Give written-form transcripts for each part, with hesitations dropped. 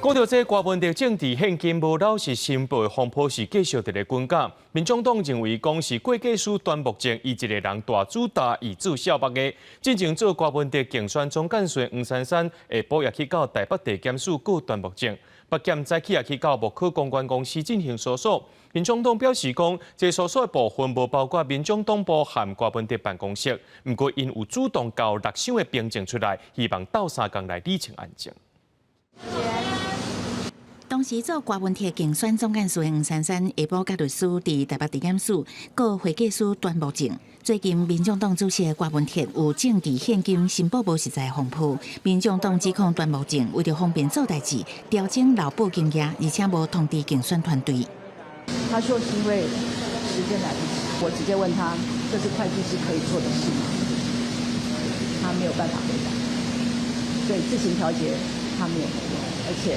顾到这瓜分的政治现金无老实申报的风波是继续伫咧滚价，民众党认为讲是会计师段木正以一个人大主大以自小北的，进前做瓜分的竞选总干事黄珊珊下晡也去到台北地检署告段木正，北检早起也去到木科公关公司进行搜索。民众党表示讲，这搜索的部分无包括民众党部和瓜分的办公室，不过因有主动交6箱的凭证出来，希望斗3天来理清案情。当时做瓜文铁竞选总干事黄珊珊下晡甲律师伫台北地检署告会计师段木正。最近民众党主席的瓜文铁有政治现金申报无实在的风波，民众党指控段木正为了方便做代志，调整劳保金额，而且无通知竞选团队。他说是因为时间来不及，我直接问他，这是会计师可以做的事吗？他没有办法回答，所以自行调节他没有回答，而且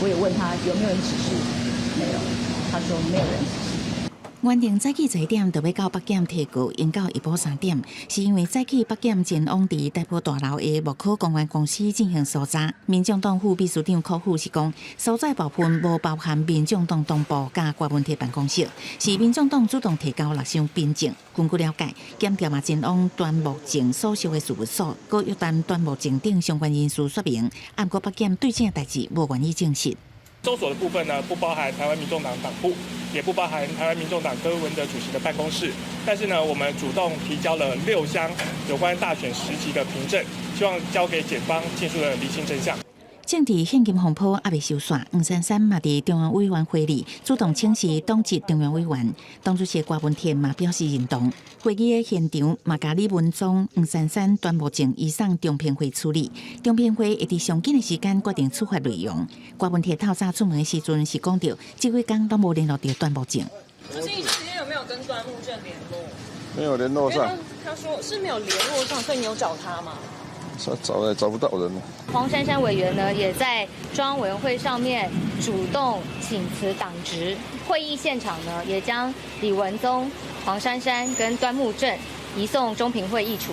我也问他有没有人指示，没有，他说没有人指示。原定早起11点就要到北检提告，延到下晡3点，是因为早起北检前往伫台北大楼的木科公关公司进行搜查。民众党副秘书长柯富是讲，所在部分无包含民众党党部甲郭文铁办公室，是民众党主动提交6箱凭证。根据了解，检调嘛前往段木正所属的事务所，搁约谈段木正等相关人士说明，不过北检对这个代志无愿意证实。搜索的部分呢，不包含台湾民众党党部，也不包含台湾民众党柯文哲主席的办公室。但是呢，我们主动提交了6箱有关大选时期的凭证，希望交给检方尽速的厘清真相。政治现金风波还未收煞，黄珊珊嘛伫中央委员会里主动请示党籍中央委员，党主席郭文天嘛表示认同。会议的现场嘛，甲李文忠、黄珊珊、段木正移送中评会处理。中评会会伫上紧的时间决定处罚内容。郭文天透早出门的时阵是讲到，这几天都无联络到段木正。执行期间有没有跟段木正联络？没有联络上。他说是没有联络上，所以你有找他吗？找不到人了。黄珊珊委员呢，也在中央委员会上面主动请辞党职。会议现场呢，也将李文宗、黄珊珊跟端木正移送中评会议处。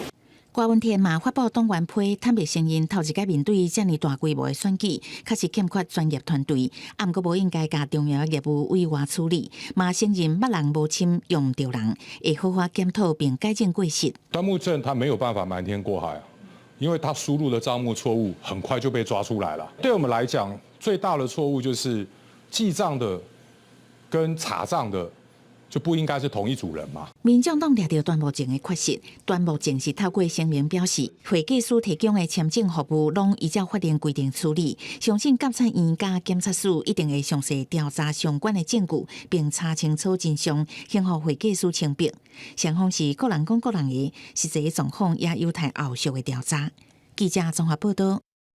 郭文天嘛发布党员批，坦白承认头一届面对这么大规模的选举，确实欠缺专业团队，不过无应该甲重要业务委外处理，嘛承认捌人无亲用唔到人，会好好检讨并改进过失。端木正他没有办法瞒天过海啊。因为他输入的账目错误很快就被抓出来了。对我们来讲，最大的错误就是记账的跟查账的就不应该是同一组人嘛。民众党抓到段木正的缺失，段木正是透过声明表示，会计师提供的签证服务拢依照法令规定处理，相信监察院加检察署一定会详细调查相关的证据，并查清楚真相，幸好会计师清白。双方是各人讲各人的，实际状况也有待后续的调查。记者综合报道。